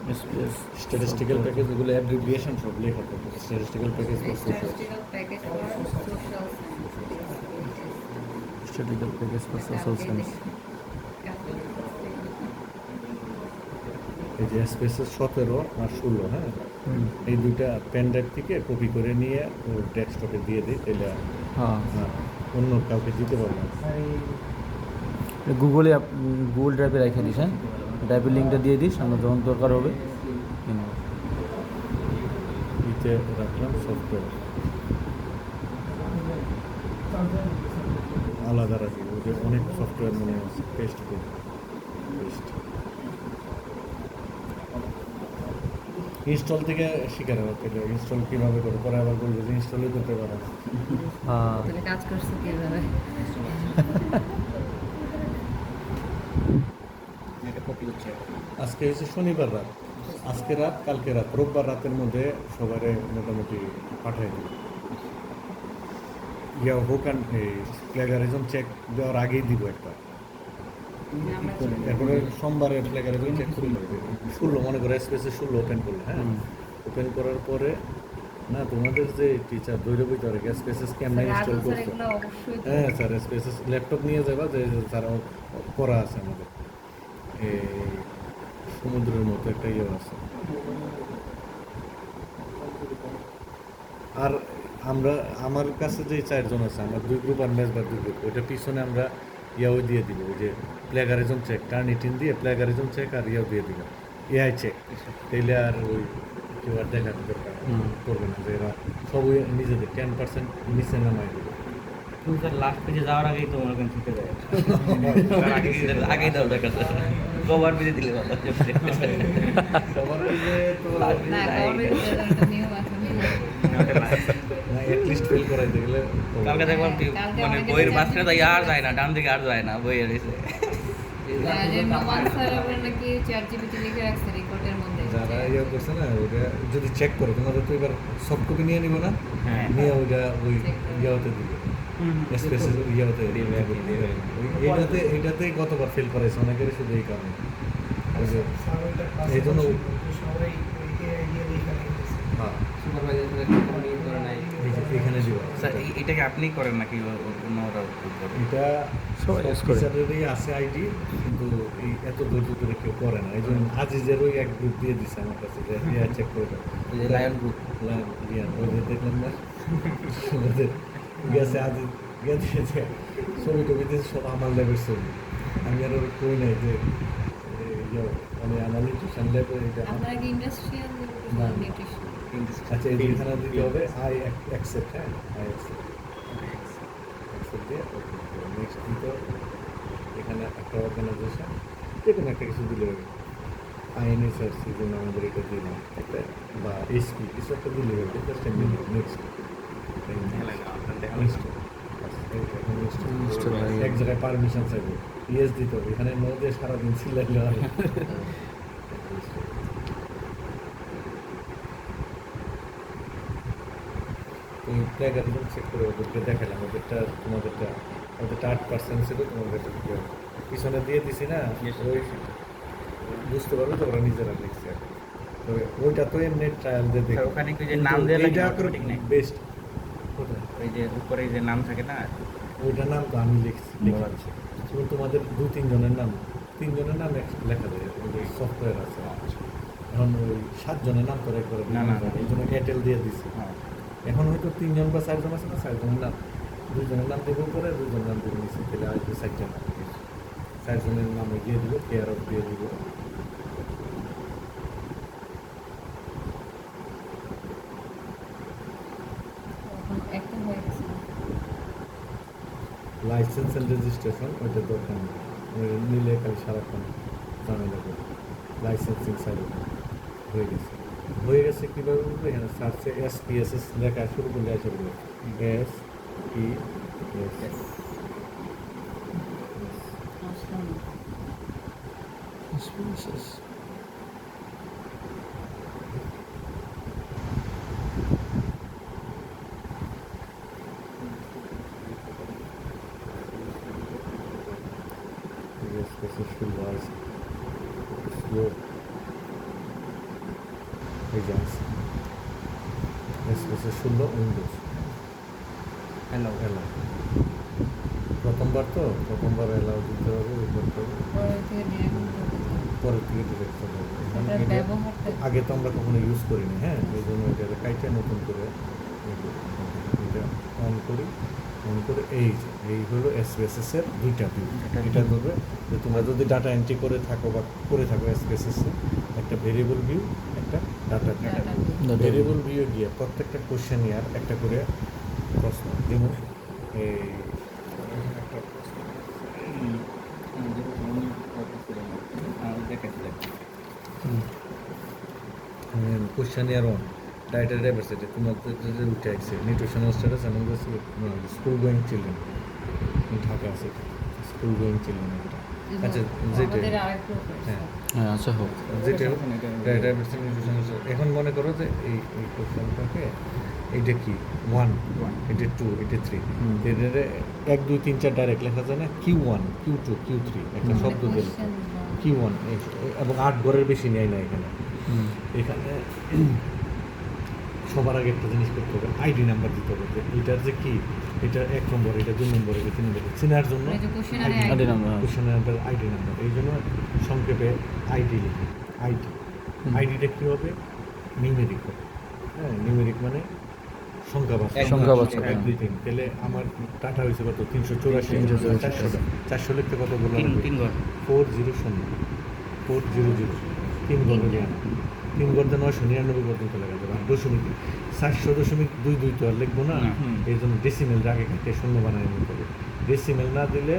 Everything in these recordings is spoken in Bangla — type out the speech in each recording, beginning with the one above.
SPS স্ট্যাটিস্টিক্যাল প্যাকেজ, ওগুলো অ্যাব্রিভিয়েশন সব লেখা থাকে। Statistical package for social, Statistical package for social science. স্ট্যাটিক্যাল package for social science. এই যে স্পেসেস 17 আর 16, হ্যাঁ, এই দুইটা পেন ড্রাইভ থেকে কপি করে নিয়ে ওর ডেস্কটপে দিয়ে দিই, তাহলে হ্যাঁ, অন্য কাউকে দিতে পারবো না। গুগলে গুগল ড্রাইভে রেখে দিস, হ্যাঁ, ড্রাইভের লিঙ্কটা দিয়ে দিস, আমরা যখন দরকার হবে কিনব। ইতে রাখলাম সফটওয়্যার, আলাদা রাখি, ওই যে অনেক সফটওয়্যার মনে আছে, পেস্ট করি, পেস্ট ইনস্টল থেকে শিকার হবে, তাহলে ইনস্টল কীভাবে করে, পরে আবার বলবে যে ইনস্টলই করতে পারো না। হ্যাঁ, তাহলে কাজ করছো কিভাবে? আজকে হচ্ছে শনিবার রাত, আজকে রাত কালকে রাত, রোববার রাতের মধ্যে সবারে মোটামুটি পাঠাই দিই। ইয়া হোক, এই প্লেগারিজম চেক দেওয়ার আগেই দিব একটা, এরপরে সোমবারে প্লেগারিজম চেক করে দেবে। 16 মনে করে স্পেসে 16 ওপেন করলে, হ্যাঁ, ওপেন করার পরে না তোমাদের যে টিচার দৈরে বইতে পারে স্পেসেস কেমন ইনস্টল করছো, এগুলো অবশ্যই হ্যাঁ স্যার, স্পেসেস ল্যাপটপ নিয়ে যাবা, যে তারা করা আছে আমাদের এই সমুদ্রের মতো একটা ইয়ে আছে। আর আমরা, আমার কাছে যে 4 জন আছে, আমরা 2 গ্রুপ আর ম্যাচ বা 2 গ্রুপ, ওইটা পিছনে আমরা ইয়াও দিয়ে দিব, ওই যে প্লেগারিজম চেক, টার্নিটিন দিয়ে প্লেগারিজম চেক আর ইয়াও দিয়ে দিব, এআই চেক, তাইলে আর ওই কেউ আর দেখাতে দরকার করবে না যে এরা সবই নিজেদের 10% নিচে নামাই দেবে। তুমি স্যার লাস্ট পেজে যাওয়ার আগেই তো মনে করেন শিখে যায়, আগেই দাও দেখা যায় কভার পেজে দিলে ভালো। সবার যে তো না, গভর্নমেন্টের একটা নিয়ম আছে। না, অ্যাটলিস্ট ফেল করাইতে গেলে কালকে দেখলাম কি কালকে মানে অনেকে বইয়ের চাকরি মাঝখানে তো আর যায় না, ডান দিকে আর যায় না, বই এসে যে নোমান স্যার আবার নাকি ChatGPT লিখে রাখছে রেকর্ডের মধ্যে। যারা ইয়ে করছে না, ওটা যদি চেক করে, তোমাদের তো এবার সফট কপি নিয়ে নিব না, হ্যাঁ। নিয়ে ওইটা ওই ইয়াতে দিবে, স্পেসের ইয়াতে দিবে। এইটাতেই কতবার ফেল করাইছে অনেকের, শুধু এই কারণে। ওই যে এই জন্য হ্যাঁ, এখানে দিব। স্যার এটাকে আপনি করেন নাকি অন্য ওরা করে? এটা সবাই use করে। টিচারেরই আছে আইডি, কিন্তু এই এত ধৈর্য ধরে কেউ করে না, এই জন্য আজিজেরই এক গ্রুপ দিয়ে দিছে আমার কাছে, যে ইয়া চেক করে দাও। ওই যে লায়ন গ্রুপ। ওই যে দেখলাম না, ওদের গেছে আজিজ গেছে ছবি টবি দিয়েছে, সব আমার ল্যাবের ছবি। আমি আর ওর কই নাই যে ইয়ে, মানে আমার নিউট্রিশন ল্যাবে এটা। আপনারা কি ইন্ডাস্ট্রিয়াল না। নিউট্রিশন? আচ্ছা, এই যে এখানে দিতে হবে আই অ্যাকসেপ্ট, হ্যাঁ, আই অ্যাকসেপ্ট, অ্যাকসেপ্ট দিয়ে নেক্সট দিতে হবে। এখানে একটা অর্গানাইজেশন, যে কোনো একটা কিছু দিলে হবে, INSRC, জন্য আমাদের এটা দিলাম একটা, বা SP কিছু একটা দিলে হবে, জাস্ট আমি নেক্সট এক জায়গায় পারমিশন চাইবো, ইয়েস দিতে হবে, এখানে নো দিয়ে সারাদিন চিল্লাইলে হবে। ওই প্লেগারিজম চেক করে ওদেরকে দেখালাম, তোমাদেরটা 8% ছিল, তোমাদেরটা পিছনে দিয়ে দিছি না, ওই বুঝতে পারবে তো ওরা নিজেরা লিখছে। তবে ওইটা তো এমনি ট্রায়াল দিয়ে দেখো, ওখানে কি যে নাম দেওয়া লাগে automatic নাকি? বেস্ট, ওই যে উপরে যে নাম থাকে না, ওইটার নাম তো আমি লিখছি, শুধু তোমাদের 2-3 জনের নাম, 3 জনের নাম লেখা যায়, ওই সফটওয়্যার আছে। এখন ওই 7 জনের নাম করে একবারে না, না, না। এই জন্য এয়ারটেল দিয়ে দিছি। হ্যাঁ। এখন হয়তো 3 জন বা 4 জন আছে না, 4 জনের নাম, 2 জনের নাম দেবো পরে, 2 জনের নাম দিয়ে নিচ্ছি, তাহলে আসবে 4 জন, 4 জনের নামে দিয়ে দিব, কেয়ার অফ দিয়ে দিব। একটা হয়ে গেছে। লাইসেন্স অ্যান্ড রেজিস্ট্রেশন ওইটা দরকার নেই, ওই নিলে খালি সারাক্ষণ ঝামেলা করে। লাইসেন্সিং সাইড হয়ে গেছে কীভাবে বুঝবে, এখানে সার্চে SPSS লেখা শুরু করলে আসে বলবে SPSS। আসলাম। SPSS SPSS শুরু আছে স্লো। এই যে আছে স্পেসের 16 উইন্ডোজ হ্যালো এলাও প্রথমবার এলাও দিতে হবে ওই করতে হবে পরে থেকে ডিরেক্ট পরের থেকে ডিরেক্ট করতে হবে এখন এটার এটা ব্যবহারটা আগে তো আমরা কখনো ইউজ করিনি, হ্যাঁ, এই জন্য এটা কাইটে নতুন করে এটা অন করে এই হলো এসপিএসএসের দুইটা ভিউ। এটা ধরবে যে তোমরা যদি ডাটা এন্ট্রি করে থাকো এসপিএসএসে একটা ভেরিয়েবল ভিউ, একটা data view. Data variable view গিয়ে প্রত্যেকটা কোশ্চেন ইয়ার একটা করে প্রশ্ন, যেমন এই একটা প্রশ্ন question year on dietary diversity তোমাদের উঠে আসছে নিউট্রিশনাল স্ট্যাটাস এবং স্কুল গোয়িং চিলড্রেন ঢাকা আছে স্কুল গোয়িং চিলড্রেন এটা। আচ্ছা যেটা আমাদের আরেকটু হ্যাঁ হ্যাঁ আচ্ছা হোক। যেটা ডাইভার্সিটি নিউট্রিশনাল এখন মনে করো যে এই কোশ্চেনটাকে এইটা কি 1, এটা 2, এটা 3, এদের 1 2 3 4 ডাইরেক্ট লেখা যায় না, Q1 Q2 Q3 একটা শব্দ দিল Q1 এবং 8 ঘরের বেশি নেয় না এখানে। এখানে সবার আগে একটা জিনিস করতে হবে, আইডি নাম্বার দিতে হবে যে এটার যে কি, এটা 1 নম্বর, এটা 2 নম্বর, এটা 3 নম্বর, চেনার জন্য এই যে কোশ্চেনারে ID নাম্বার। কোশ্চেনারের আইডি নাম্বার, এই জন্য সংক্ষেপে আইডি লিখি। আইডিটা কী হবে, নিউমেরিক হবে, হ্যাঁ, নিউমেরিক মানে সংখ্যাবাচক। সংখ্যাবাচক, 1 2 3, তাহলে আমার টাটা হয়েছে কত, 384 400 লিখতে কত বললাম, 3 ঘর 400 400 3 ঘর হয়ে 3 ঘর দিয়ে 999 পর্যন্ত লেখা যাবে। আর দশমিক 400.22 তো আর লিখবো না, এই জন্য ডেসিমেল আগে কেটে শূন্য বানায় নিতে হবে। ডেসিমেল না দিলে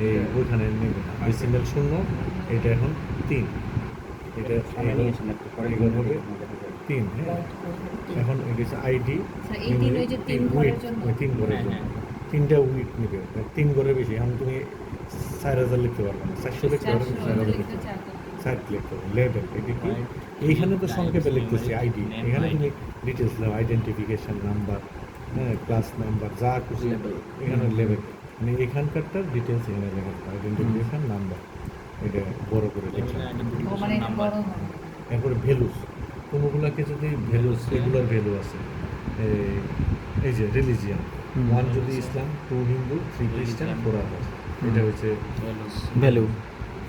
এই ওইখানে নেবে না, ডেসিমেল 0, এটা এখন 3, এটা এগুলো হবে 3, হ্যাঁ। এখন এটা হচ্ছে আইডি, স্যার, এই তিন ওই যে 3 ঘরের জন্য 3 ঘরের জন্য 3টা উইক নেবে, 3 ঘরের বেশি এখন তুমি 4000 লিখতে পারবে না, 400 লিখতে পারবে না, 4000 লিখতে পারবে না। সাইড ক্লিক করো, লেবেল, এটা কি, এইখানে তো সংক্ষেপে লিখতেছি আইডি, এখানে তুমি ডিটেলস দাও, আইডেন্টিফিকেশন নাম্বার, হ্যাঁ, ক্লাস নাম্বার, যা খুশি এখানে লেবেল, মানে এখানকারটার ডিটেলস এখানে লেখা, আইডেন্টিফিকেশন নাম্বার, এটা বড় করে লিখলাম। ও মানে এটা বড় হবে। এরপরে ভ্যালুস, কোনোগুলোকে যদি ভ্যালুস রেগুলার ভ্যালু আছে, এই যে রিলিজিয়ান, 1 যদি ইসলাম, 2 হিন্দু, 3 খ্রিস্টান, 4 আদার্স, এটা হচ্ছে ভ্যালু।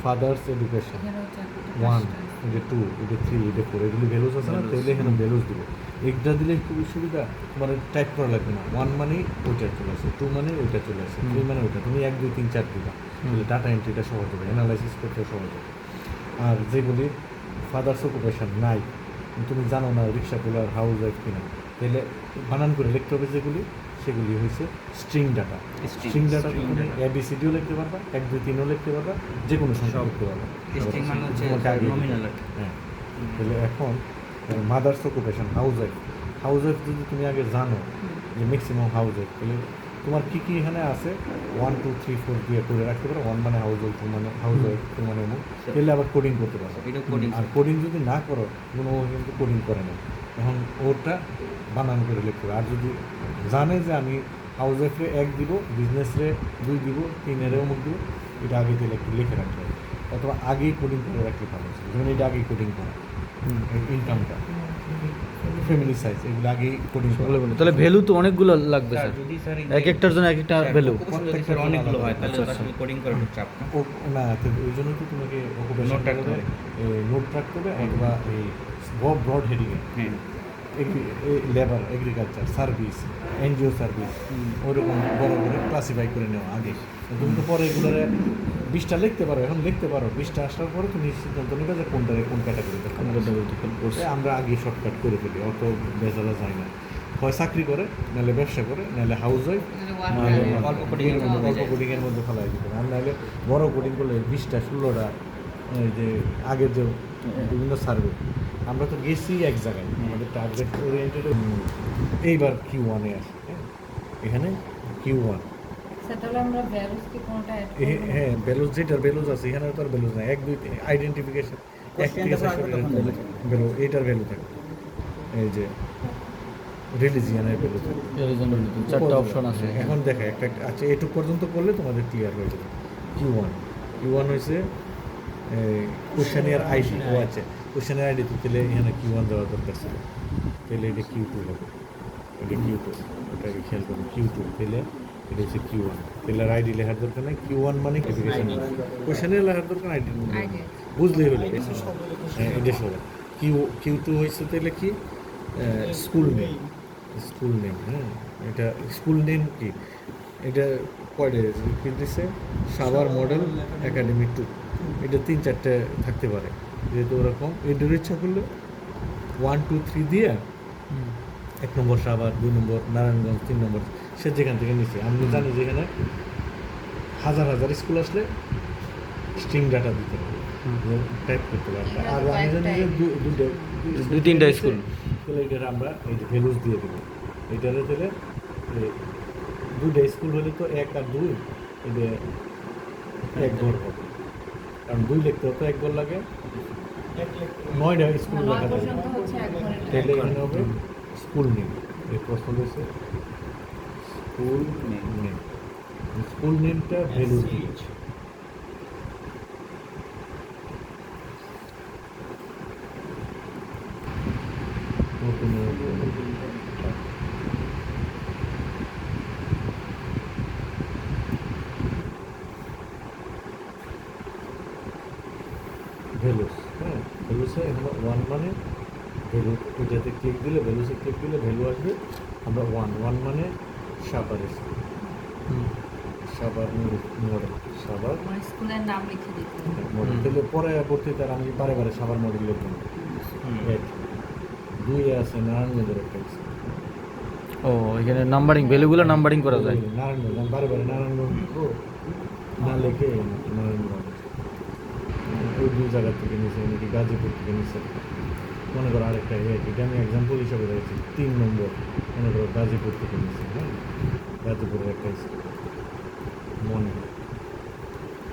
ফাদার্স এডুকেশন, এখানেও চারটে 1, এটা 2, এটা 3, এটা 4, এগুলি ভ্যালুস আছে না, তাহলে এখানে ভ্যালুস দিব। একটা দিলে খুবই সুবিধা, মানে টাইপ করা লাগবে না, 1 মানে ওইটা চলে আসে, 2 মানে ওইটা চলে আসে, 3 মানে ওইটা, তুমি 1 2 3 4 দিবা, তাহলে ডাটা এন্ট্রিটা সহজ হবে, অ্যানালাইসিস করতে সহজ হবে। আর যেগুলি ফাদার্স অকুপেশন নাই, তুমি জানো না রিক্সা পোলার হাউস ওয়াইফ কিনা, তাহলে বানান করে লিখতে হবে যেগুলি, সেগুলি হয়েছে স্ট্রিং ডাটা। স্ট্রিং ডাটা তুমি ABCDও লিখতে পারবা, 1 2 3ও লিখতে পারবা, যে কোনো সংখ্যা লিখতে পারবা। স্ট্রিং মানে হচ্ছে তোমাকে আগে নমিনাল। হ্যাঁ, তাহলে এখন মাদার্স অকুপেশন হাউস ওয়াইফ যদি তুমি আগে জানো যে ম্যাক্সিমাম হাউস ওয়াইফ, তাহলে তোমার কী কী এখানে আছে 1 2 3 4 দিয়ে করে রাখতে পারো, 1 মানে হাউস ওয়াইফ, 2 মানে হাউস ওয়াইফ, 3 মানে অমুক, তাহলে আবার কোডিং করতে পারো। এটা কোডিং। আর কোডিং যদি না করো, কোনো ও কিন্তু কোডিং করে না, এখন ওটা বানান করে লিখতে হবে। আর যদি জানে যে আমি হাউস ওয়াইফে 1 দিব, বিজনেসে 2 দিব, 3 অমুক দিব, এটা আগে দিলে একটু লিখে রাখতে হবে, অথবা আগেই কোডিং করে রাখলে ভালো হচ্ছে, যেমন এটা আগেই কোডিং করা, ইনকামটা, ফ্যামিলি সাইজ, এগুলো আগেই কোডিং করা। তাহলে ভ্যালু তো অনেকগুলো লাগবে স্যার, যদি স্যার এক একটার জন্য এক একটা ভ্যালু। প্রত্যেকটা অনেকগুলো হয়, তাহলে তো আসলে কোডিং করার চাপ না। ও না, তো ওই জন্য তো তোমাকে নোট রাখতে হবে। নোট রাখতে হবে, অথবা এই ব্রড হেডিংয়ে হ্যাঁ, labour, agriculture, service, NGO service, ওইরকম বড় করে ক্লাসিফাই করে নেওয়া আগে। তুমি তো পরে এগুলোরে 20টা লিখতে পারো, এখন লিখতে পারো, 20টা আসার পরে তুমি সিদ্ধান্ত নেবে যে কোনটারে কোন ক্যাটাগরিতে আমরা আগে শর্টকাট করে ফেলি, অত বেজালা যায় না। হয় চাকরি করে, নাহলে ব্যবসা করে, নাহলে হাউস ওয়াইফ, নাহলে অল্প কোডিংয়ের মধ্যে অল্প কোডিংয়ের মধ্যে ফেলাই দিতে হবে। আর নাহলে বড় কোডিং করলে 20টা 16টা, এই যে আগের যে বিভিন্ন সার্ভে, আমরা তো গেছি এক জায়গায়, আমাদের টার্গেট ওরিয়েন্টেড। এইবার Q1-এ আসে, হ্যাঁ, এখানে Q1, স্যার, তাহলে আমরা ভ্যালুস কি কোনটা অ্যাড করব? হ্যাঁ, বেলুজ, যেটার বেলুজ আছে এখানে তো আর বেলুজ নাই, 1 2 3 আইডেন্টিফিকেশন, 1 থেকে 4 ভ্যালু, এইটার ভ্যালু থাকে, এই যে রিলিজিয়ানের ভ্যালু থাকে, চারটা অপশন আছে। এখন দেখা একটা, আচ্ছা এটুক পর্যন্ত করলে তোমাদের ক্লিয়ার হয়ে যাবে। Q1 হয়েছে কোশ্চেনিয়ার আইডি ও আছে কোশ্চেনিয়ার আইডি তো তাহলে এখানে Q1 দেওয়া দরকার ছিল, তাহলে এটা Q2 হবে, এটা Q2, ওটাকে খেয়াল করুন Q2, তাহলে এটা হচ্ছে Q1, তাহলে আর আইডি লেখার দরকার নেই, Q1 মানে ক্লাসিফিকেশন কোশ্চেনিয়ার লেখার দরকার আইডি আইডিয়া বুঝলেই হলো। হ্যাঁ এটা সব Q2 হয়েছে তাহলে কি স্কুল নেম, স্কুল নেম, হ্যাঁ এটা স্কুল নেম কি, এটা কয়টা কি দিচ্ছে, সাভার মডেল একাডেমি 2, এটা 3-4টে থাকতে পারে, যেহেতু ওরকম এদের ইচ্ছা করলে 1 2 3 দিয়ে 1 নম্বর সাভার, 2 নম্বর নারায়ণগঞ্জ, 3 নম্বর সে যেখান থেকে নিচ্ছে। আমি জানি যেখানে হাজার হাজার স্কুল আসলে স্ট্রিং ডাটা দিতে হবে, টাইপ করতে পারবে। আর আমি জানি যে দুই তিনটা স্কুল, তাহলে এটার আমরা এই যে ভ্যালুস দিয়ে দেবো, এটারে দিলে 2টা স্কুল হলে তো 1 আর 2 এটা 1 ঘর হবে, কারণ 2 লিখতে হতো 1 ঘর লাগে, 9টা স্কুল লেখা যাবে, পর্যন্ত হচ্ছে এক ঘরের তাহলে এখানে হবে স্কুল নেম। এই প্রশ্ন হয়েছে স্কুল নেম, স্কুল নেমটা ভ্যালু দিয়েছে। ভ্যালুস, হ্যাঁ ভ্যালুসে এখানে 1 মানে ভ্যালু, এটাতে ক্লিক দিলে ভ্যালুসে ক্লিক দিলে ভ্যালু আসবে, আমরা 1 মানে সাভার স্কুল, সাভার মডেল, সাভার মানে স্কুলের নাম লিখে দিতে হবে। মডেল, তাহলে পরে পড়তে আর আমি বারে বারে সাভার মডেল লিখব না। 2 আছে নারায়ণগঞ্জের একটা স্কুল, ও এখানে নাম্বারিং ভ্যালুগুলো নাম্বারিং করা যায়। নারায়ণগঞ্জ, আমি বারে বারে নারায়ণগঞ্জ লিখবো না, লিখে নারায়ণগঞ্জ ওই 2 জায়গা থেকে নিচে, নাকি গাজীপুর থেকে নিচে, মনে করো আরেকটা এটা আমি এক্সাম্পল হিসাবে দেখছি 3 নম্বর, মনে করো গাজীপুর থেকে নিচে, হ্যাঁ গাজীপুরের একটা স্কুল, মনে করো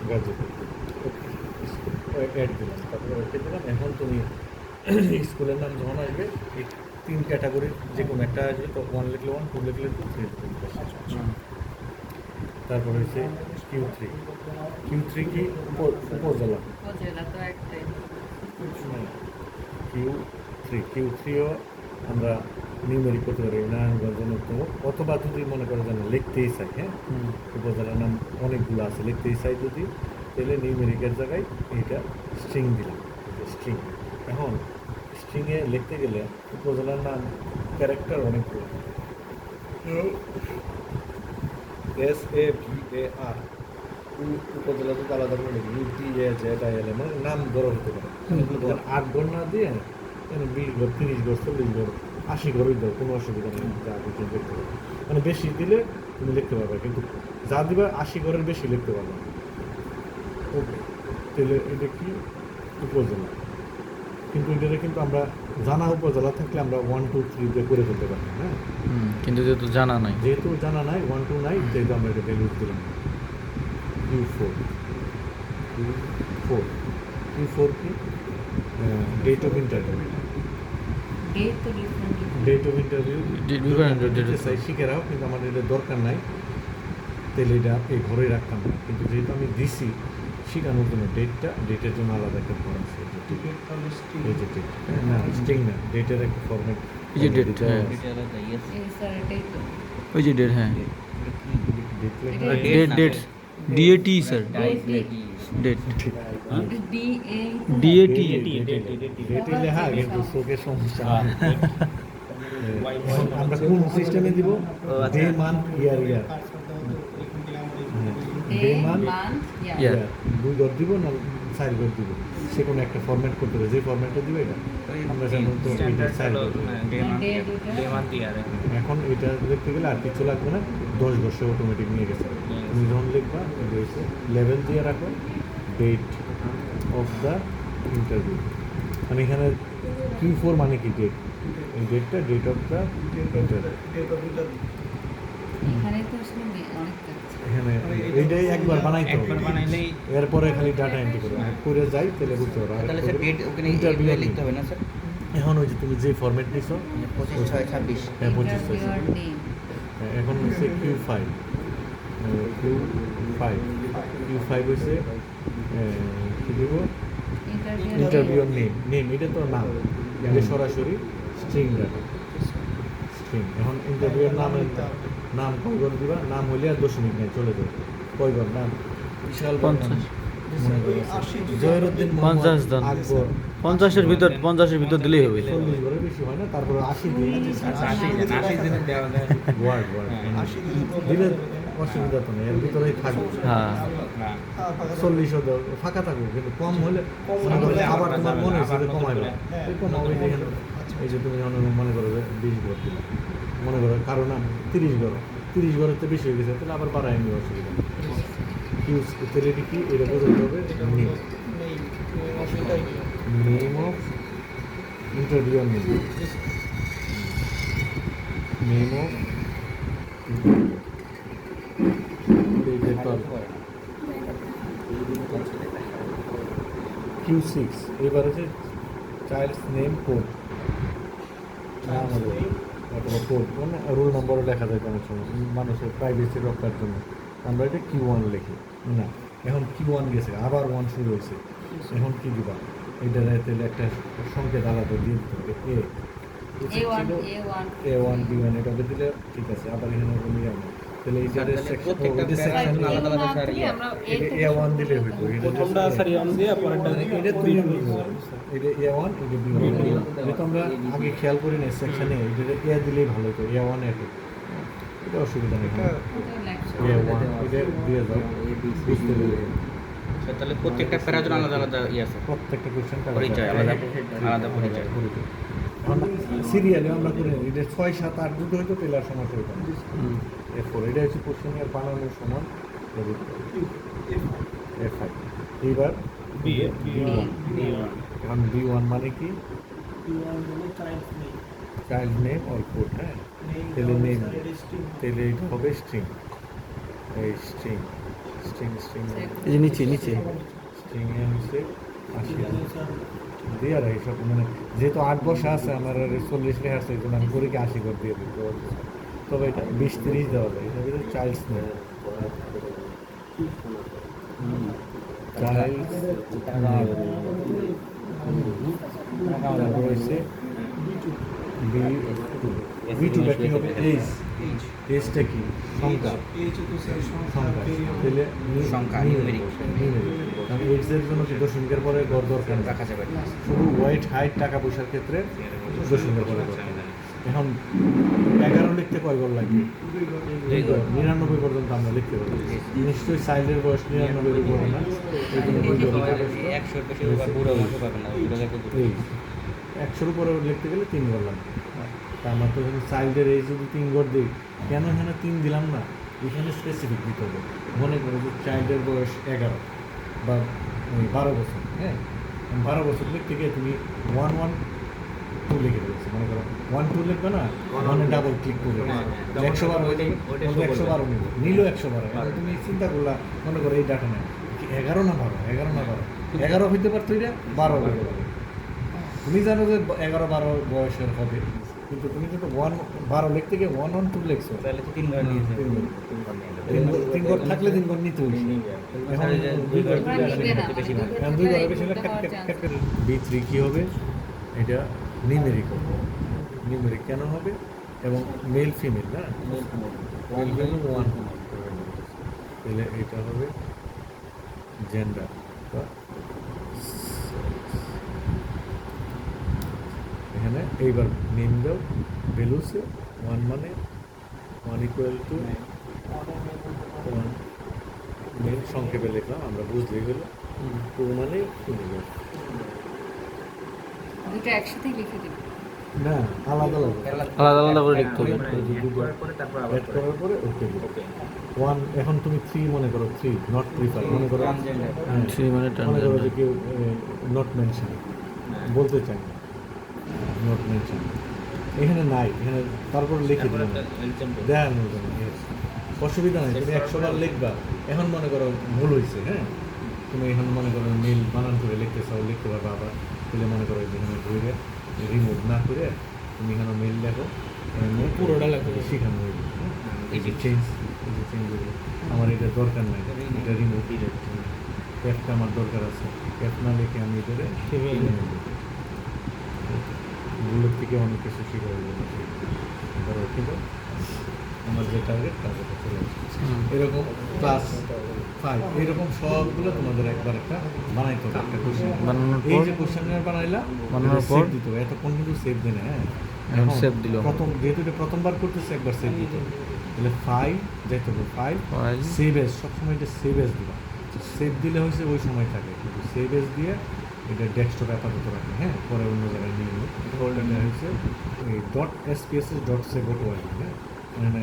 গাজীপুর অ্যাড দিলাম, তারপরে ওকে দিলাম। এখন তুমি স্কুলের নাম যখন আসবে এই 3 ক্যাটাগরির যে কোনো একটা আসবে, তো 1 লিখলে 1, 2 লিখলে 2, 3 লিখলে 3। তারপর হচ্ছে Q3, Q3 কি উপজেলা, উপজেলা তো একটাই। Q3ও আমরা নিউমেরিক করতে পারি, নারায়ণগঞ্জ অন্যতম, অথবা যদি মনে করো যেন লিখতেই চাই, হ্যাঁ উপজেলার নাম অনেকগুলো আছে, লিখতেই চাই যদি, তাহলে নিউমেরিকের জায়গায় এইটা স্ট্রিং দিলাম, স্ট্রিং। এখন স্ট্রিংয়ে লিখতে গেলে উপজেলার নাম ক্যারেক্টার অনেকগুলো, SAVAR উপজেলা তো আলাদা করে লিখি, UTAZIL, মানে নাম বড় হতে পারে, 8 ঘর না দিয়ে 20 ঘর, 30 ঘর, 40 ঘর, 80 ঘরই দাও, কোনো অসুবিধা নেই, যা কিছু লিখতে পারবে, মানে বেশি দিলে তুমি লিখতে পারবে, কিন্তু যা দিবা 80 ঘরের বেশি লিখতে পারবে না। ওকে, তাহলে এটা কি উপজেলা, কিন্তু এটাতে কিন্তু আমরা জানা উপজেলা থাকলে আমরা 1 2 3 দিয়ে করে ফেলতে পারি, হ্যাঁ কিন্তু যেহেতু জানা নাই, যেহেতু জানা নাই 1 2 নাই, যেহেতু আমরা এটা ভ্যালু দিলাম Q4 কি ডেট অফ ইন্টারভিউ, ডেট তো ডিফারেন্ট। ডেট অফ ইন্টারভিউ শিখে রাখো, কিন্তু আমাদের এটা দরকার নাই, তাহলে এটা এই ঘরেই রাখতাম না, কিন্তু যেহেতু আমি দিছি শেখানোর জন্য ডেটের জন্য আলাদা একটা ফর্ম আছে, এই যে ডেট, না স্ট্রিং না, ডেটের একটা ফর্মেট, এই যে ডেট, হ্যাঁ এই স্যার এটাই তো। ওই যে ডেট, হ্যাঁ date date DAT sir, date DAT ডেটে লেখা, কিন্তু চোখের সমস্যা। আমরা কোন সিস্টেমে দিব, ডে মান্থ ইয়ার, ডে মান্থ ইয়ার, 2 ঘর দিব না 4 ঘর দিব, সে কোনো একটা ফরম্যাট করতে হবে, যে ফরম্যাটটা দিব এটা আমরা সাধারণত এটা 4 ঘর দিব। এখন এটা লিখতে গেলে আর কিছু লাগবে না, 10 ঘর সে অটোমেটিক নিয়ে গেছে। তুমি যখন লিখবা এটা হচ্ছে লেভেল দিয়ে রাখো, ডেট অফ দ্য ইন্টারভিউ, মানে এখানে Q4 মানে কি ডেট, এই ডেটটা ডেট অফ দ্য ইন্টারভিউ, এখানে তো আসলে অনেক কাজ। এখানে এইটাই একবার বানাইতে হবে, এরপরে খালি ডাটা এন্ট্রি করে যাই, তাহলে বুঝতে পারো। তাহলে স্যার ডেট ওখানে ইন্টারভিউ লিখতে হবে না স্যার? এখন ওই যে তুমি যে ফরম্যাট নিছো 25/6/26, হ্যাঁ 25 Interviewer name. এখন হচ্ছে Q5 Q5 হচ্ছে কি দেবো ইন্টারভিউর নেম এটা তো নাম, এটা সরাসরি স্ট্রিং রাখে, স্ট্রিং। এখন ইন্টারভিউর নাম কয় ঘর দিবা, নাম হইলে আর দশমিক নেই, চলে যাবে। কয় ঘর নাম? বিশাল বড় নাম। 50 মনে করো জহিরুদ্দিন 50 দেন। আকবর, 50-এর ভিতর দিলেই হবে। 40 ঘরের বেশি হয় না, তারপরে 80 দিন ওয়ার্ড দিলে অসুবিধা তো নেই, এর ভিতরেই থাকবে। হ্যাঁ 40 দাও, ফাঁকা থাকবে, কিন্তু কম হলে মনে করো আবার তোমার মনে হচ্ছে যে কমাইবে, এই কমাবে যেখানে। এই যে তুমি মনে করো যে 20 ঘর দিলে, মনে করো কারো নাম 30 ঘর, 30 ঘরের তো বেশি হয়ে গেছে, তাহলে আবার বাড়ায় নিয়ে অসুবিধা। ইউজ তাহলে এটা কি, এটা বোঝাতে হবে name of interview, name of Q6। এবার হচ্ছে চাইল্ডস নেম কোড, নাম হলো অথবা কোড, মানে রোল নম্বরও লেখা যায় অনেক সময় মানুষের প্রাইভেসি রক্ষার জন্য। আমরা এটা Q1 লিখি না, এখন Q1 গেছে, আবার 1 শুরু হয়েছে, এখন কি দিবা? এটা তাহলে একটা সংকেত আলাদা দিয়ে দিতে হবে, A1 B1 এটা দিলে ঠিক আছে। আবার এখানে কোনো ইয়ে নেই, তাহলে এইটার সেকশন আলাদা আলাদা স্যার A1 দিলে হইতো, প্রথমটা স্যার অন দিয়ে পরেরটা এটা তুমি এটা A1 এটা B1, এটা আমরা আগে খেয়াল করি না সেকশনে, এটা A দিলেই ভালো হতো, A1 A2, এটা অসুবিধা নেই। A1 এটা দিয়ে দাও, বুঝতে পেরে তাহলে প্রত্যেকটা প্যারার জন্য আলাদা আলাদা ইয়ে আছে, প্রত্যেকটা কোশ্চেন পরিচয় আলাদা আলাদা পরিচয়। সিরিয়ালে আমরা করি না, এটা 6 7 8 দুটো হইতো, তাহলে আর সমস্যা হইতো না। এরপর এটা হচ্ছে কোশ্চেনের বানানোর সমান F5। এইবার B1, এখন B1 মানে কি? চাইল্ড নেম অর কোড, হ্যাঁ, তাহলে নেম, তাহলে এটা হবে স্ট্রিং, এই স্ট্রিং স্ট্রিং স্ট্রিং এই যে নিচে স্ট্রিং এ হচ্ছে 80 দিয়ে আর এইসব, মানে যেহেতু 8 বর্ষ আছে আমার, আর 40 লেখা আছে, এই জন্য আমি করে কি 80 করে দিয়ে দিই। তবে এটা 20-30 দেওয়া যায়, এটা হচ্ছে চাইল্ডস নেম, চাইল্ডস তারপর হচ্ছে B2টা কি হবে? এইজটা কি? সংখ্যা, তাহলে সংখ্যা, নিউমেরিক। কারণ এইজের জন্য দশমিকের পরে গড় দরকার রাখা যাবে না। শুধু ওয়েট হাইট টাকা পয়সার ক্ষেত্রে দশমিকের পরে দরকার। এখন 11 লিখতে কয় গড় লাগবে? 2 গড়। 99 পর্যন্ত আমরা লিখতে পারি। নিশ্চয়ই চাইল্ডের বয়স 99 উপরে না, এই জন্য 2 গড়। 100 বেশি ওভার পুরো অংশ পাবেন না, ওগুলো দেখো 100 উপরে লিখতে গেলে 3 গড় লাগবে। তা আমরা তো চাইল্ডের এই যদি 3 গড় দিই, কেন এখানে 3 দিলাম না? এখানে স্পেসিফিক দিতে হবে। মনে করো যে চাইল্ডের বয়স 11 বা 12 বছর, হ্যাঁ, 12 বছর লিখতে গিয়ে তুমি 112 লিখে দিয়েছো, মনে করো 12 লিখবে না, মানে ডাবল ক্লিক করে 112 হয়ে যাবে, 112 নিল 112। এবার তুমি চিন্তা করলা, মনে করো এই ডাটা নেই 11 না 12, 11 হইতে পারতো, এটা 12 হইতে পারে। তুমি জানো যে 11-12 বয়সের হবে, কিন্তু তুমি কিন্তু 12 লিখতে গিয়ে 112 লিখছো, তাহলে তো 3 ঘর নিয়েছে। 3 ঘর থাকলে 3 ঘর নিতে হইছে। এখন 2 ঘর বেশি ভালো, এখন 2 ঘরের বেশি হলে B3 কি হবে? এটা নিউমেরিক হবে। নিউমেরিক কেন হবে? এবং মেল ফিমেল না, মেল ফিমেল 1, তাহলে এটা হবে জেন্ডার বা এখানে। এইবার নেম দাও, ভ্যালুসে 1 মানে 1 ইকুয়াল টু 1, মেল সংক্ষেপে লিখলাম, আমরা বুঝলেই গেল। 2 মানে ফিমেল। দুটো একসাথে লিখে দিই। না, আলাদা আলাদা করে লিখতে হবে। অ্যাড করার পরে ওকে দিও। 1 এখন তুমি 3 মনে করো, 3 নট প্রিফার, মনে করো 3 মানে মনে করো যে কেউ নট মেনশন বলতে চাই না, নট মেনশন এখানে নাই, এখানে তারপর লিখে দিলাম, দেখানোর জন্য। অসুবিধা নেই, তুমি 100 বার লিখবা। এখন মনে করো ভুল হয়েছে, হ্যাঁ, তুমি এখন মনে করো মেল বানান করে লিখতে চাও, লিখতে পারবা। আবার তাহলে মনে করো যেখানে ধরে রিমুভ না করে তুমি এখানে মেল লেখো, পুরোটা লেখো, শেখানো হয়ে যাবে। এই যে চেঞ্জ, এই যে চেঞ্জ হয়ে আমার এটা দরকার নাই, এটা রিমুভ। এফটা আমার দরকার আছে, এফ না লিখে আমি এটারে ভুলের থেকে অনেক কিছু শিখে হয়ে যাবে। ধরো কিন্তু আমার যে টার্গেট টার্গেটে চলে আসছে এরকম ক্লাস 5 এরকম সবগুলো তোমাদের একবার একটা বানাইতে হবে একটা কোশ্চেন। বানানোর এই পর যে কোশ্চেনের বানাইলা বানানোর এটা পর save দিতে হবে, এতক্ষণ কিন্তু সেভ দেয় না। হ্যাঁ এখন এখন save দিলাম। প্রথম যেহেতু এটা প্রথমবার করতেছে একবার সেভ দিতে হবে, তাহলে ফাইল যাইতে হবে, ফাইল ফাইল সেভ এস, সবসময় এটা সেভ এস দিবা। সেভ দিলে হয়েছে ওই সময় থাকে, কিন্তু সেভ এস দিয়ে এটা ডেস্কটপে আপাতত রাখে, হ্যাঁ পরে অন্য জায়গায় নিয়ে নিই। ফোল্ডারটা হচ্ছে এই ডট এসপিএসএস ডট সেভ ও ওয়াই, হ্যাঁ মানে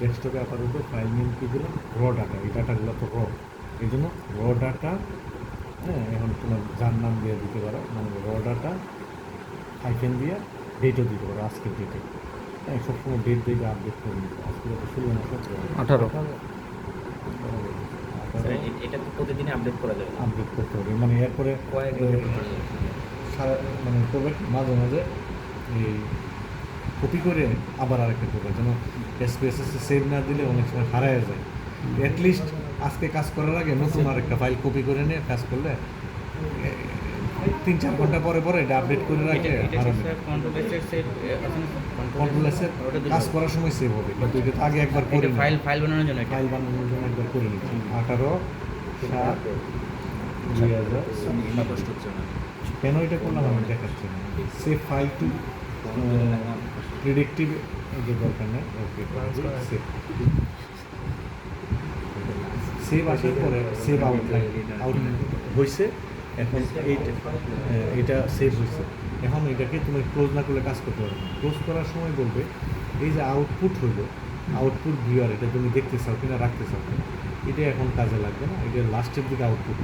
ডেস্কটপে আপাতত ফাইল নেম কী দিলাম র ডাটা, এই ডাটাগুলো তো এই জন্য র ডাটা, হ্যাঁ এখন তোমার যার নাম দিয়ে দিতে পারো, মানে র ডাটা আইকেন দিয়ে ডেটও দিতে পারো, আজকের ডেটে। হ্যাঁ সবসময় ডেট দিয়ে আপডেট করে নিতে, আজকে তো 16 না 17 স্যার, এটা তো প্রতিদিনই আপডেট করা যাবে। আপডেট করতে হবে, মানে এরপরে কয়েক মানে করবে মাঝে মাঝে এই কপি করে আবার আরেকটা করবে, যেন এসপিএসএসে সেভ না দিলে অনেক সময় হারায় যায়। অ্যাটলিস্ট আজকে কাজ করার আগে নতুন আরেকটা ফাইল কপি করে নিয়ে কাজ করলে 3-4 ঘন্টা পরে পরে এটা আপডেট করে রাখলে হারাবে। কন্ট্রোল এসে কাজ করার সময় সেভ হবে, কিন্তু এটা তো আগে একবার করে ফাইল ফাইল বানানোর জন্য এটা। ফাইল বানানোর জন্য একবার করে নিচ্ছি। 18/7/2000 কেন এটা করলাম আমি দেখাচ্ছি না। সেভ ফাইল টু প্রিডিক্টিভ যে দরকার নেই, ওকে সেভ সেভ আসার পরে সেভ আউট হয়েছে। এখন এইটা সেভ হয়েছে, এখন এটাকে তুমি ক্লোজ না করলে কাজ করতে পারবে না। ক্লোজ করার সময় বলবে এই যে আউটপুট হইলো, আউটপুট ভিউয়ার, এটা তুমি দেখতে চাও কিনা রাখতে চাও কিনা, এটা এখন কাজে লাগবে না। এটা লাস্টের দিকে আউটপুট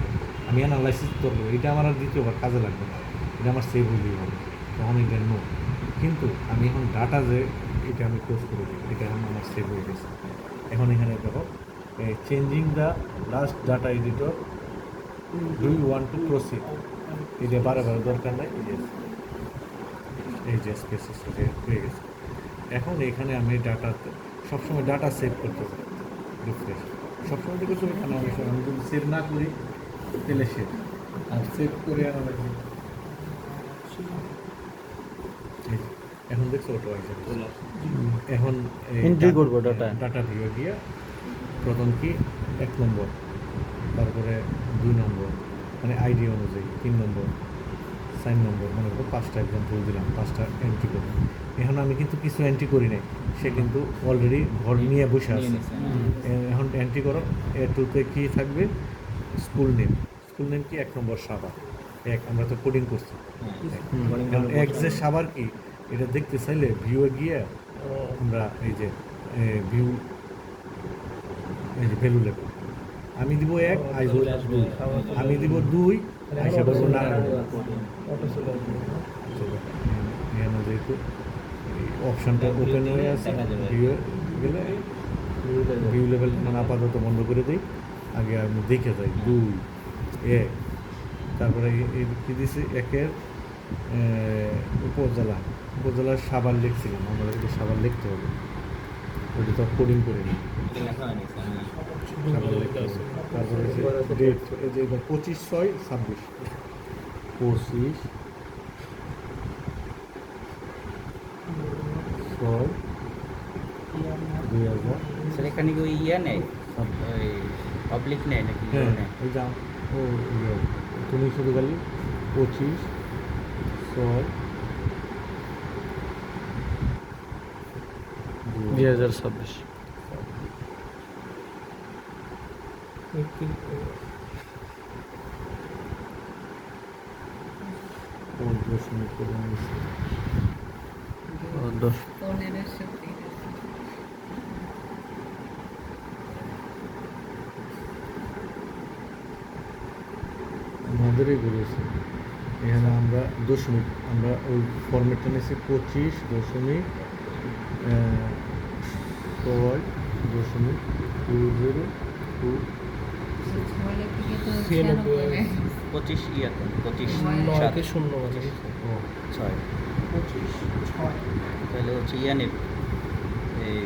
আমি অ্যানালাইসিস করবো, এটা আমার আর দ্বিতীয়বার কাজে লাগবে না, এটা আমার সেভ হইলেই হবে, তখন এটা নো। কিন্তু আমি এখন ডাটা যে এটা আমি ক্লোজ করে দিই, এটা এখন আমার সেভ হয়ে গেছে। এখন এখানে দেখো changing the last data editor, do you want to proceed, এটা বারে দরকার নাই, এই যে স্পেসেস হয়ে গেছে। এখন এখানে আমি ডাটাতে সবসময় ডাটা সেভ করতে পারি, রিফ্রেশ সবসময় দেখে চলে। এখানে আমি যদি সেভ না করি তাহলে সেভ, আর সেভ করে এখন দেখছো ওটা এখন Entry করবো data। ডাটা ভিউ গিয়ে প্রথম কি 1 নম্বর, তারপরে 2 নম্বর মানে আইডি অনুযায়ী, 3 নম্বর 4 নম্বর, মনে করো 5টা এক্সাম্পল দিলাম, 5টা এন্ট্রি করলাম। এখন আমি কিন্তু কিছু এন্ট্রি করি নাই, সে কিন্তু অলরেডি ঘর নিয়ে বসে আছে। এখন এন্ট্রি করো, এ2তে কী থাকবে স্কুল নেম, স্কুল নেম কি 1 নম্বর সাবার, আমরা তো কোডিং করছি। এক যে সাবার কি এটা দেখতে চাইলে ভিউয়ে গিয়ে আমরা এই যে ভিউ, এই যে ভ্যালু লেখো, আমি দিব 1, আইব 2, আমি দিব 2, আইসা বলবো না। এখানে যেহেতু অপশানটা ওপেন হয়ে আছে, ভিউ গেলে ভিউ লেভেল মানে আপাতত বন্ধ করে দিই, আগে আমি দেখে যাই 2, 1, তারপরে এই কী দিয়েছি 1-এর উপজেলার সাবার লিখছিলাম, আমরা এটা সাবার লিখতে হবে, ওটা তো কোডিং করে নিই। তারপরে ডেট, এই যে 25/6/26, 25/6/2000। স্যার, এখানে কি ওই ইয়া নেয়, ওই পাবলিক নেয় নাকি? হ্যাঁ এই যা ও তুমি শুধু খালি 25/6/2026। ওই 10 করে নিয়েছি। 10 আমাদেরই ঘুরেছে এখানে আমরা দশমিক, আমরা ওই ফরম্যাটটা নিয়েছি 25.6.2026। 25 ইয়াতে 25 9 শূন্য ও 6 তাহলে হচ্ছে ইয়া নেবে এই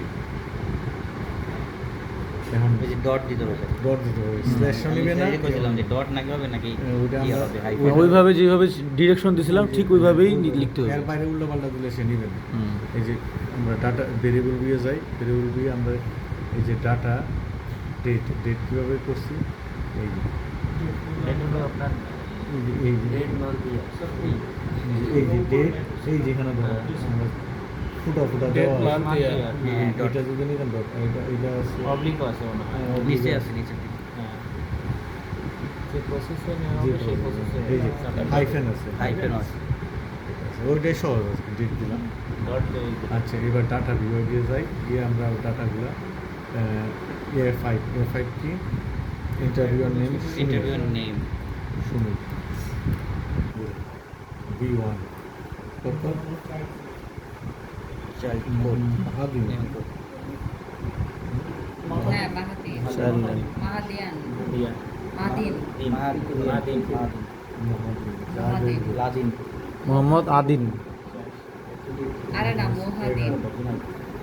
এখন ওই যে ডট দিতে হবে স্যার ডট দিতে হবে, স্ল্যাশও নিবে না। বলছিলাম যে ডট নাকি হবে নাকি ওইটা কি আমরা- হবে হাইফেন ওইভাবে যেভাবে ডিরেকশন দিছিলাম ঠিক ওইভাবেই লিখতে হবে। এর বাইরে উল্টো পাল্টা দিলে সে নিবে না। হুম। এই যে আমরা ডাটা ভেরিয়েবল দিয়ে যাই, ভেরিয়েবল দিয়ে আমরা এই যে ডাটা ডেট কীভাবে করছি, এই যে আপনার এই যে রেড নট দিয়ে এই যে ডেট, এই যেখানে ধরো আমরা ফুটা Date দেওয়া আছে। month year। হ্যাঁ, dot। এটা যদি নিতাম dot, এটা আছে অবলিকও আছে মনে হয়। নিচে আছে নিচে হ্যাঁ। যে প্রসেসে নেওয়া যে হবে সেই প্রসেসে এই যে হাইফেন আছে, হাইফেন আছে ওইটাই সহজ আছে, ডেট দিলাম। ডট আচ্ছা, এবার ডাটা ভিউ দিয়ে যাই, গিয়ে আমরা ডাটাগুলো A5 কি interviewer name interviewer name Sunil B1 কত চাইল্ড কোড আদি নেম কোড হ্যাঁ মাহাদি Child name। মাহাদিয়ান দিয়া মাহাদিন মাহাদিন মাহাদিন লাদিন মোহাম্মদ আদিন। আরে না মোহাদিন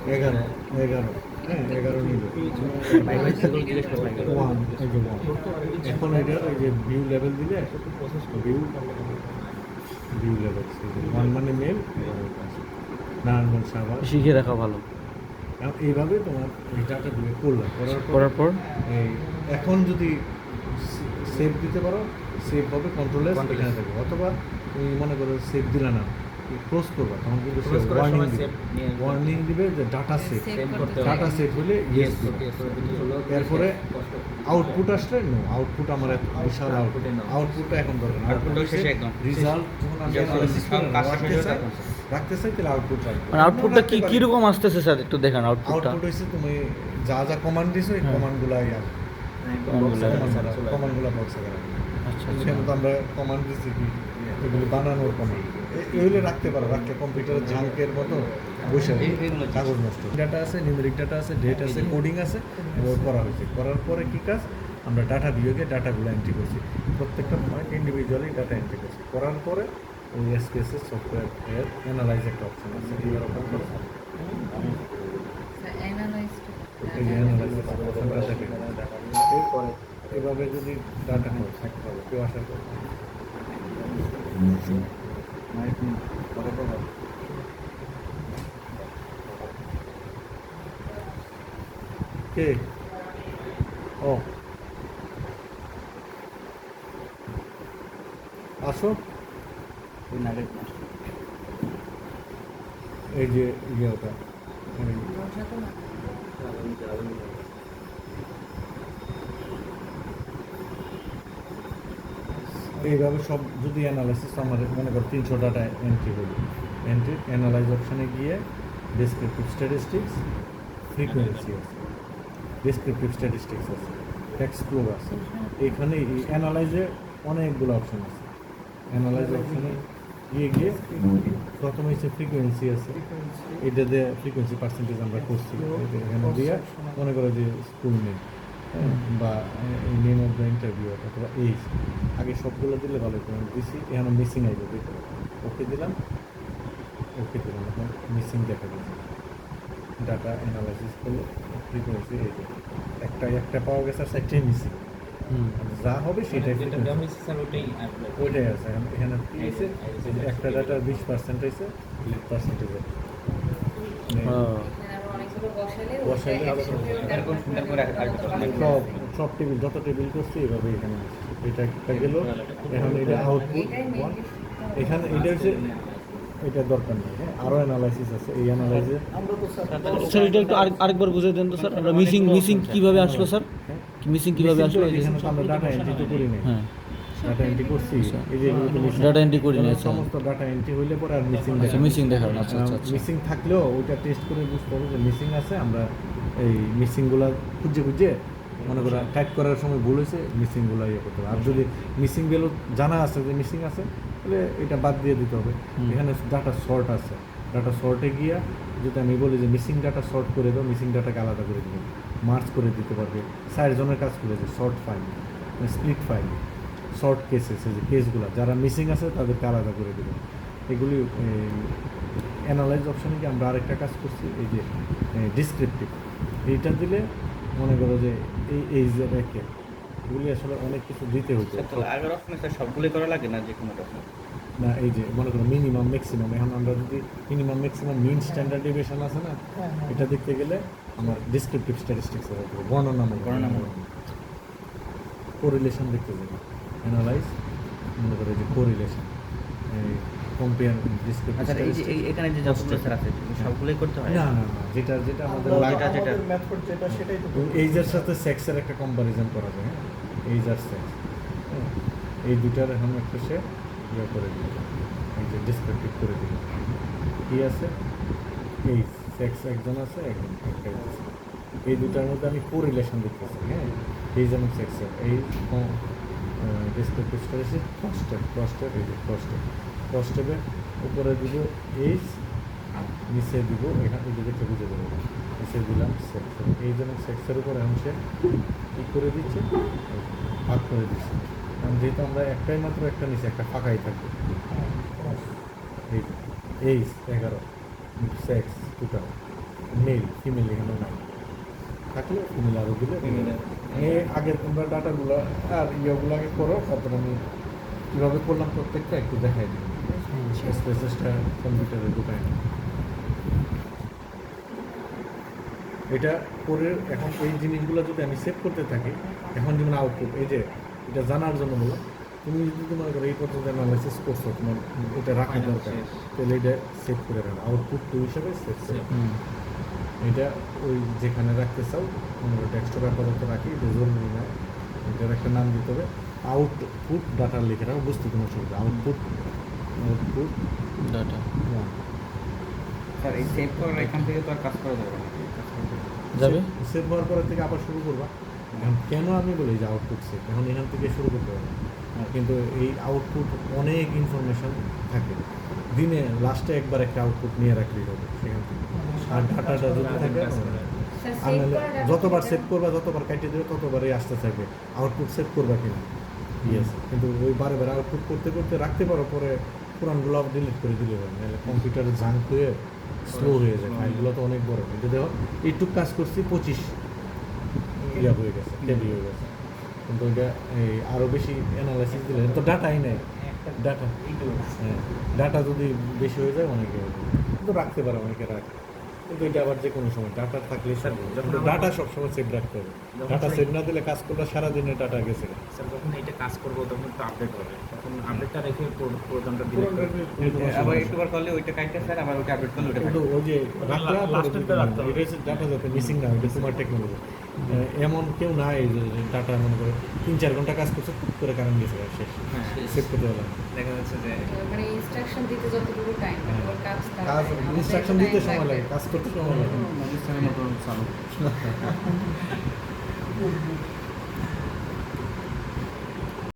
11 হ্যাঁ 11 নিল জিজ্ঞেস করলাম 1 এই যে 1 এখন এটা এই যে ভিউ লেভেল দিলে ভিউ লেভেল 1 মানে মেল নারায়ণগঞ্জ সাভার। শিখে রাখা ভালো। এইভাবে তোমার এই ডাটা দিয়ে করলাম, করার পর এই এখন যদি সেভ দিতে পারো, সেভ হবে কন্ট্রোল এস এখানে থাকবে, অথবা তুমি মনে করো সেভ দিলা না, ক্লোজ করবা, তখন কিন্তু Close করার ওয়ার্নিং সময় দিবে, save নিয়ে ওয়ার্নিং দিবে যে ডাটা সেভ, সেভ করতে ডাটা সেভ হলে ইয়েস দিবে। এরপরে আউটপুট আসলে নো, আউটপুট আমার এত বিশাল আউটপুট, আউটপুটটা এখন দরকার না। আউটপুট হচ্ছে শেষে একদম। রেজাল্ট যখন আমি যখন অ্যানালাইসিস সব করে কাজটা শেষ হয়ে যাবে। রাখতে চাই তাহলে আউটপুট রাখবো। মানে আউটপুটটা কি কিরকম আসতেছে স্যার একটু দেখান আউটপুটটা। আউটপুট হচ্ছে তুমি যা যা কমান্ড দিছো এই হ্যাঁ। কমান্ডগুলাই কমান্ডগুলো বক্সে রাখবে। আচ্ছা এখানে তো আমরা কমান্ড দিচ্ছি কি এগুলো বানানোর কমান্ড, এগুলো রাখতে পারো, রাখলে কম্পিউটারের ঝাঙ্কের মতো বসে এগুলো কাগজ নষ্ট। ডাটা আছে, নিউমেরিক ডাটা আছে, ডেট আছে, কোডিং আছে, এগুলো করা হয়েছে। করার পরে কি কাজ, আমরা ডাটা বিয়োগে ডাটাগুলো এন্ট্রি করছি, প্রত্যেকটা পয়েন্ট ইন্ডিভিজুয়ালি ডাটা এন্ট্রি করছি। করার পরে ওই এসপিএসএস সফটওয়্যার এর অ্যানালাইজ একটা অপশন আছে, এবার ওপেন করো, অ্যানালাইজ এই যে অ্যানালাইজ অপশনটা দেখে এরপরে এভাবে যদি ডাটা থাকতে হবে কেউ আসার পর কে ও আসো, এই যে ইয়েটা এইভাবে সব যদি অ্যানালাইসিস আমার মনে করো 300 ডাটা এন্ট্রি হলো, এন্ট্রি অ্যানালাইজ অপশানে গিয়ে ডেসক্রিপটিভ স্ট্যাটিস্টিক্স, ফ্রিকোয়েন্সি আছে, ডেসক্রিপটিভ স্ট্যাটিস্টিক্স আছে, এক্সপ্লোর আছে। এখানে এই অ্যানালাইজে অনেকগুলো অপশন আছে। অ্যানালাইজ অপশানে গিয়ে প্রথমে হচ্ছে ফ্রিকোয়েন্সি আছে, এটা দিয়ে ফ্রিকোয়েন্সি পার্সেন্টেজ আমরা করছি, এখানে দিয়ে মনে করো যে স্কুল নেম বা নেম অফ দ্য ইন্টারভিউ অথবা এইজ, আগে সবগুলো দিলে ভালো হতো। দিছি এখানে মিসিং আইবে, ওকে দিলাম, এখন মিসিং দেখা দিয়েছে। ডাটা অ্যানালাইসিস করলে ফ্রিকোয়েন্সি এই যে একটা পাওয়া গেছে আর সাইডটাই মিসিং, যা হবে সেটাই যেটা frequency। আমি সিস্টেম ওটাই অ্যাপ্লাই ওইটাই আছে এখানে কি আছে, একটা ডাটার 20% আছে, 20% অনেকগুলো বসাইলে এরকম সুন্দর করে সব টেবিল যত টেবিল করছি এভাবে এখানে আছে। এটা একটা গেল, এখন এটা আউটপুট এখানে এটা হচ্ছে, এটা দরকার নেই, হ্যাঁ আরও অ্যানালাইসিস আছে, এই অ্যানালাইসে স্যার এটা একটু আরেকবার বুঝিয়ে দেন তো স্যার, আমরা মিসিং কিভাবে আসলো স্যার, মিসিং কিভাবে আসলো? এখানে তো আমরা ডাটা এন্ট্রি তো করি নাই, হ্যাঁ ডাটা এন্ট্রি করছি, এই যে ডাটা এন্ট্রি করি না, আচ্ছা সমস্ত ডাটা এন্ট্রি হইলে পরে আর মিসিং আচ্ছা মিসিং দেখাবেন, আচ্ছা আচ্ছা আচ্ছা মিসিং থাকলেও ওইটা টেস্ট করে বুঝতে হবে যে মিসিং আছে। আমরা এই মিসিংগুলো খুঁজে মনে করো টাইপ করার সময় ভুল হয়েছে, মিসিংগুলো ইয়ে করতে হবে। আর যদি মিসিং গেলেও জানা আছে যে মিসিং আছে, তাহলে এটা বাদ দিয়ে দিতে হবে। এখানে ডাটা সর্ট আছে, ডাটা সর্টে গিয়া যদি আমি বলি যে মিসিং ডাটা সর্ট করে দাও, মিসিং ডাটাকে আলাদা করে দেবে, মার্চ করে দিতে পারবে। 4 জনের কাজ করেছে, short file, split file, short cases, এই যে কেসগুলো যারা মিসিং আছে তাদেরকে আলাদা করে দেবে। এগুলি অ্যানালাইজ অপশানে গিয়ে আমরা আরেকটা কাজ করছি, এই যে ডিসক্রিপটিভ, এইটা দিলে মনে করো যে এই যে রেখে এগুলি আসলে অনেক কিছু দিতে হতো তাহলে আগের অপশনে স্যার সবগুলোই করা লাগে না যে কোনো অপশন? না। এই যে মনে করো মিনিমাম ম্যাক্সিমাম, এখন আমরা যদি মিনিমাম ম্যাক্সিমাম মিন স্ট্যান্ডার্ড ডেভিয়েশন আছে না, এটা দেখতে গেলে আমার ডিসক্রিপটিভ স্ট্যাটিস্টিক্স এর উপর বর্ণনামূলক কোরিলেশন দেখতে যাবে, অ্যানালাইজ মনে করো যে কোরিলেশন, কম্পেয়ার ডিসক্রিপটিভ আচ্ছা এই যে এখানে যে যতগুলো স্যার আছে সবগুলোই করতে হয়? না না না, যেটা যেটা আমাদের যেটা মেথড যেটা সেটাই তো এইজের সাথে সেক্সের একটা কম্পারিজন করা যায়, হ্যাঁ, এইজ আর সেক্স, এই দুটার এখন একটা সে ইয়ে করে দিল, এই যে ডিসক্রিপটিভ করে দিল, কি আছে এই সেক্স একজন আছে একজন একটাই আছে, এই দুটার মধ্যে আমি কোরিলেশন দেখতেছি, হ্যাঁ, এই যেমন সেক্সের এই ডিসক্রিপটিভ স্ট্যাটিস্টিক ক্রস এই যে ক্রস টেপে উপরে দিব এইজ, নিচে দিব এখানে এই যে দেখে বুঝে দেবো, নিচে দিলাম সেক্স, এই যেমন সেক্সের উপরে অংশে কী করে দিচ্ছে ভাগ করে দিচ্ছে, কারণ যেহেতু আমরা একটাই মাত্র একটা নিচে একটা ফাঁকাই থাকবে, age 11 sex total, male female এখানে নাই, থাকলে ফিমেল আরও দিলে এই আগের তোমরা ডাটাগুলো আর ইয়েগুলো আগে করো, তারপর আমি কীভাবে করলাম প্রত্যেকটা একটু দেখাই দিই, স্পেসেসটা কম্পিউটারে ঢুকাই না। এটা করে এখন এই জিনিসগুলো যদি আমি সেভ করতে থাকি, এখন যেমন আউটপুট এই যে এটা জানার জন্য বলো, তুমি যদি তোমার করে এই পর্যন্ত অ্যানালাইসিস করছো, তোমার এটা রাখা দরকার, তাহলে এটা সেভ করে রাখো, আউটপুট টু হিসাবে সেভ করে এটা ওই যেখানে রাখতে চাও আমরা ডেস্কটপ আপাতত রাখি, এটা জরুরি না, এটার একটা নাম দিতে হবে, আউটপুট ডাটা লিখে রাখো, বুঝতে কোনো অসুবিধা, আউটপুট ডাটা স্যার এই সেভ করার এখান থেকে তো আর কাজ করা যাবে না। যাবে। সেভ হওয়ার পরে থেকে আবার শুরু করবা। এখন কেন আমি বলি যে আউটপুট সেভ, এখন এখান থেকে শুরু করতে হবে, কিন্তু এই আউটপুট অনেক ইনফরমেশন থাকে, দিনে লাস্টে একবার একটা আউটপুট নিয়ে রাখলেই হবে সেখান থেকে, আর ডাটাটা যদি থাকে আর নাহলে যতবার সেভ করবা যতবার কাটিয়ে দেবে ততবারই আসতে থাকবে আউটপুট সেভ করবা কিনা, ইয়েস, কিন্তু ওই বারে বারে আউটপুট করতে করতে রাখতে পারো, পরে পুরানগুলো ডিলিট করে দিলে হবে, নাহলে কম্পিউটারে জাঙ্ক হয়ে স্লো হয়ে যায়, ফাইলগুলো তো অনেক বড়, এটা দেখো এইটুক কাজ করছি 25 ইয়া হয়ে গেছে, কেবি হয়ে গেছে, কিন্তু ওইটা এই আরও বেশি অ্যানালাইসিস দিলে তো ডাটাই নেই, ডাটা হ্যাঁ ডাটা যদি বেশি হয়ে যায় অনেকে কিন্তু রাখতে পারে, অনেকে রাখে, কিন্তু এটা আবার যে কোনো সময় ডাটা থাকলে ডাটা সবসময় সেভ রাখতে হবে, ডাটা সেভ না দিলে কাজ করলে সারাদিনে ডাটা গেছে। স্যার যখন এইটা কাজ করবো তখন তো আপডেট হবে, তখন আপডেটটা রেখে প্রোগ্রামটা ডিলিট করে আবার একটুবার করলে ওইটা কাইটটা স্যার আবার ওইটা আপডেট করলে ওইটা কিন্তু ওই যে লাস্টেরটা রাখতে হবে। ডাটা যাতে মিসিং না হয়, এটা তোমার টেকনোলজি, এমন কেউ নাই যে ডাটা মনে করে 3-4 ঘন্টা কাজ করছে টুক করে কারেন্ট গেছে আর শেষ, সেভ করতে পারলাম না। দেখা যাচ্ছে যে মানে ইনস্ট্রাকশন দিতে যতটুকু টাইম লাগে ওর কাজ কাজ ইনস্ট্রাকশন দিতে সময় লাগে, কাজ করতে সময় লাগে। ম্যাজিস্ট্রেটের মতো চালু